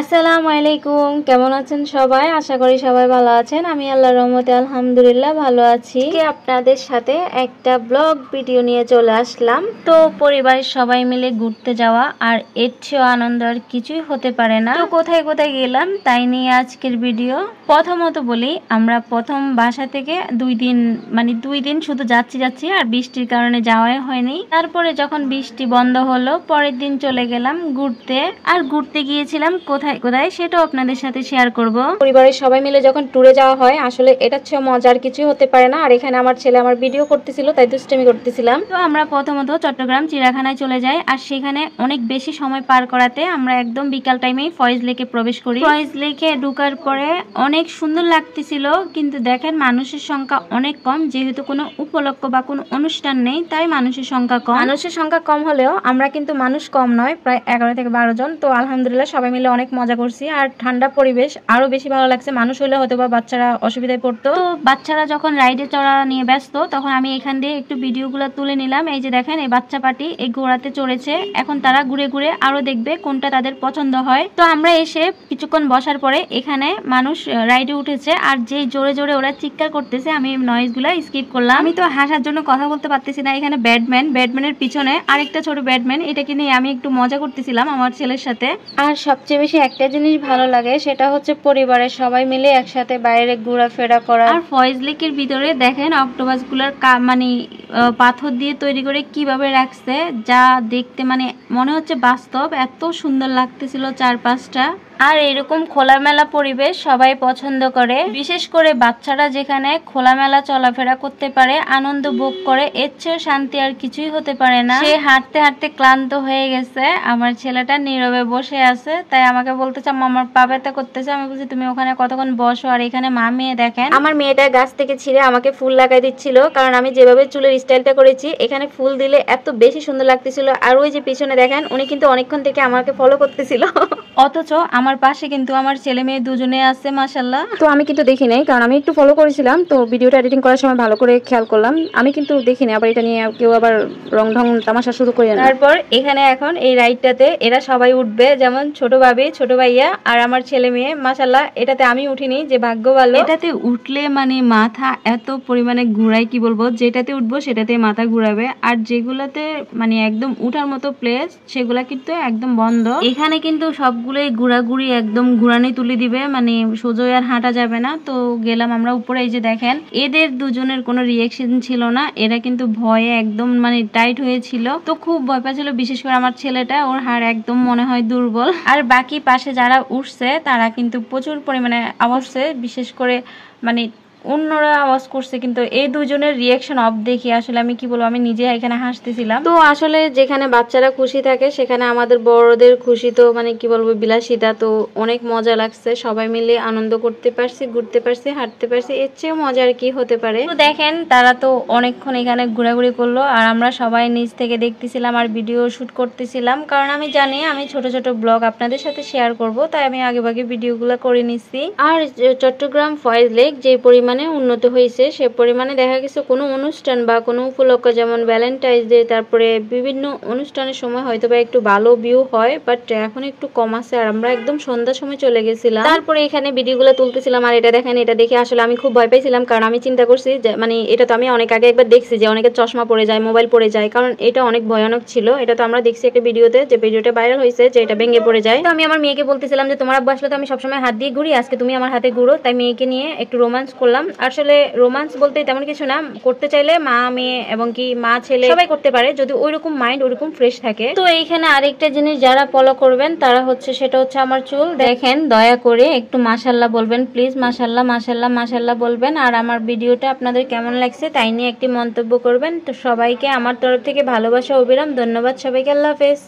আসসালামু আলাইকুম, কেমন আছেন সবাই? আশা করি সবাই ভালো আছেন। আমি আল্লাহর রহমতে আলহামদুলিল্লাহ ভালো আছি। আপনাদের সাথে একটা ব্লগ ভিডিও নিয়ে চলে আসলাম। তো পরিবারের সবাই মিলে ঘুরতে যাওয়া, আর এর চেয়েও আনন্দ আর কিছুই হতে পারে না। তো কোথায় কোথায় গেলাম তাই নিয়ে আজকের ভিডিও। প্রথমত বলি, আমরা প্রথম বাসা থেকে দুই দিন শুধু যাচ্ছি আর বৃষ্টির কারণে যাওয়াই হয়নি। তারপরে যখন বৃষ্টি বন্ধ হলো, পরের দিন চলে গেলাম ঘুরতে। আর ঘুরতে গিয়েছিলাম কোথায় কোথায় সেটাও আপনাদের সাথে শেয়ার করব। পরিবারের সবাই মিলে যখন ট্যুরে যাওয়া হয়, আসলে এটা চেয়ে মজার কিছুই হতে পারে না। আর এখানে আমার ছেলে আমার ভিডিও করতেছিল, তাই দুষ্টামি করতেছিলাম। তো আমরা প্রথমত চট্টগ্রাম চিড়িয়াখানায় চলে যাই, আর সেখানে অনেক বেশি সময় পার করাতে আমরা একদম বিকাল টাইমেই ফয়েজ লেকে প্রবেশ করি। ফয়েজ লেকে ঢোকার পরে অনেক সুন্দর লাগতেছিল, কিন্তু দেখেন মানুষের সংখ্যা অনেক কম। যেহেতু কোনো উপলক্ষ বা কোনো অনুষ্ঠান নেই, তাই মানুষের সংখ্যা কম। মানুষের সংখ্যা কম হলেও আমরা কিন্তু মানুষ কম নয়, প্রায় 11 থেকে 12 জন। তো আলহামদুলিল্লাহ সবাই মিলে অনেক মজা করছি। আর ঠান্ডা পরিবেশ, আরো বেশি ভালো লাগছে। মানুষ হলে হয়তো বা বাচ্চারা অসুবিধায় পড়তো। তো বাচ্চারা যখন রাইডে চড়া নিয়ে ব্যস্ত, তখন আমি এখান দিয়ে একটু ভিডিওগুলো তুলে নিলাম। এই যে দেখেন, এই বাচ্চা পার্টি এই ঘোড়াতে চড়েছে। এখন তারা ঘুরে ঘুরে আরো দেখবে কোনটা তাদের পছন্দ হয়। তো আমরা এসে কিছুক্ষণ বসার পরে এখানে মানুষ রাইডে উঠেছে, আর যে জোরে জোরে ওরা চিৎকার করতেছে, আমি নয়েজ গুলা স্কিপ করলাম। আমি তো হাসার জন্য কথা বলতে পারতেছি না। এখানে ব্যাটম্যানের পিছনে আরেকটা ছোট ব্যাটম্যান, এটাকে নিয়ে আমি একটু মজা করতেছিলাম আমার ছেলের সাথে। আর সবচেয়ে বেশি একটা জিনিস ভালো লাগে, সেটা হচ্ছে পরিবারের সবাই মিলে একসাথে বাইরে ঘোরাফেরা করা। আর ফয়েজ লেকের ভিতরে দেখেন অক্টোপাস গুলার পাথর দিয়ে তৈরি করে কিভাবে রাখছে, যা দেখতে মনে হচ্ছে বাস্তব। এত সুন্দর লাগতেছিল চারপাশটা। আর এরকম খোলামেলা পরিবেশ সবাই পছন্দ করে, বিশেষ করে বাচ্চারা যেখানে খোলামেলা চলাফেরা করতে পারে, আনন্দ ভোগ করে, এর চেয়েও শান্তি আর কিছুই হতে পারে না। সে হাঁটতে হাঁটতে ক্লান্ত হয়ে গেছে, আমার ছেলেটা নীরবে বসে আছে। তাই আমাকে বলতেছে, আমার পা ব্যথা করতেছে। আমি বলছি তুমি ওখানে কতক্ষণ বসো। আর এখানে মা মেয়ে দেখেন, আমার মেয়েটা গাছ থেকে ছিঁড়ে আমাকে ফুল লাগাই দিচ্ছিল, কারণ আমি যেভাবে চুলের স্টাইলটা করেছি, এখানে ফুল দিলে এত বেশি সুন্দর লাগতেছিল। আর ওই যে পিছনে দেখেন, উনি কিন্তু অনেকক্ষণ থেকে আমাকে ফলো করতেছিল। অথচ আমার পাশে কিন্তু আমার ছেলে মেয়ে দুজনে আছে মাশাআল্লাহ। তো আমি কিন্তু দেখি নাই, কারণ আমি একটু ফলো করেছিলাম। তো ভিডিওটা এডিটিং করার সময় ভালো করে খেয়াল করলাম, আমি কিন্তু দেখিনি। আবার এটা নিয়ে কেউ আবার রং ঢং তামাশা শুরু করে না। তারপর এখানে এখন এই রাইডটাতে এরা সবাই উঠবে, যেমন ছোট ভাবি, ছোট ভাইয়া আর আমার ছেলে মেয়ে। মাশাআল্লাহ, এটাতে আমি উঠিনি, যে ভাগ্য ভালো। এটাতে উঠলে মাথা এত পরিমাণে ঘুরায়, কি বলবো। যেটাতে উঠবো সেটাতে মাথা ঘুরাবে, আর যেগুলাতে একদম উঠার মতো প্লেস, সেগুলা কিন্তু একদম বন্ধ। এখানে কিন্তু সবগুলোই ঘোরাঘুরি, একদম ঘুরানি তুলে দিবে, সোজা আর হাঁটা যাবে না। তো গেলাম আমরা উপরে। এই যে দেখেন, এদের দুজনের কোনো রিয়াকশন ছিল না, এরা কিন্তু ভয়ে একদম টাইট হয়েছিল। তো খুব ভয় পাচ্ছিল, বিশেষ করে আমার ছেলেটা, ওর হাড় একদম মনে হয় দুর্বল। আর বাকি পাশে যারা উঠছে তারা কিন্তু প্রচুর পরিমাণে আওয়াজ, বিশেষ করে অন্যরা আওয়াজ করছে, কিন্তু এই দুজনের রিয়াকশন অফ দেখি আসলে আমি কি বলবো, আমি নিজে এখানে হাসতেছিলাম। তো আসলে যেখানে বাচ্চারা খুশি থাকে, সেখানে আমাদের বড়দের খুশি তো কি বলবো, বিলাসিতা। তো অনেক মজা লাগছে, সবাই মিলে আনন্দ করতে পারছি, ঘুরতে পারছি, হাঁটতে পারছি। এর চেয়েও মজা আর কি হতে পারে। তো দেখেন, তারা তো অনেকক্ষণ এখানে ঘোরাঘুরি করলো, আর আমরা সবাই নিচ থেকে দেখতেছিলাম আর ভিডিও শুট করতেছিলাম, কারণ আমি জানি আমি ছোট ছোট ব্লগ আপনাদের সাথে শেয়ার করব, তাই আমি আগে ভাগে ভিডিওগুলো করে নিচ্ছি। আর চট্টগ্রাম ফয়েজ লেক যে পরিমাণে উন্নত হয়েছে, সে পরিমাণে দেখা গেছে কোনো অনুষ্ঠান বা কোনো উপলক্ষ, যেমন ভ্যালেন্টাইন্স ডে, তারপরে বিভিন্ন অনুষ্ঠানের সময় হয়তো বা একটু ভালো ভিউ হয়, বাট এখন একটু কম আছে। আর আমরা একদম সন্ধ্যার সময় চলে গেছিলাম। তারপরে এখানে ভিডিওগুলো তুলতেছিলাম, আর এটা দেখেন, এটা দেখে আসলে আমি খুব ভয় পাইছিলাম, কারণ আমি চিন্তা করছি যে এটা তো আমি অনেক আগে একবার দেখছি যে অনেকে চশমা পড়ে যায়, মোবাইল পড়ে যায়, কারণ এটা অনেক ভয়ানক ছিল। এটা তো আমরা দেখছি একটা ভিডিওতে, যে ভিডিওটা ভাইরাল হয়েছে, যে এটা ভেঙে পড়ে যায়। তো আমি আমার মেয়েকে বলতেছিলাম যে তোমার আব্বু আসলে তো আমি সবসময় হাত দিয়ে ঘুরি, আজকে তুমি আমার হাতে ঘুরো। তাই মেয়েকে নিয়ে একটু রোমান্স করলাম। আসলে রোমান্স বলতে তেমন কিছু না, করতে চাইলে মা মেয়ে এবং কি মা ছেলে সবাই করতে পারে, যদি ওইরকম মাইন্ড ওইরকম ফ্রেশ থাকে। তো এইখানে আরেকটা জিনিস যারা ফলো করবেন, তারা সেটা হচ্ছে আমার চুল। দেখেন, দয়া করে একটু মাশাআল্লাহ বলবেন প্লিজ, মাশাআল্লাহ মাশাআল্লাহ মাশাআল্লাহ বলবেন। আর আমার ভিডিওটা আপনাদের কেমন লাগছে তাই নিয়ে একটি মন্তব্য করবেন। তো সবাইকে আমার তরফ থেকে ভালোবাসা অবিরাম ধন্যবাদ। সবাইকে আল্লাহ হাফেজ।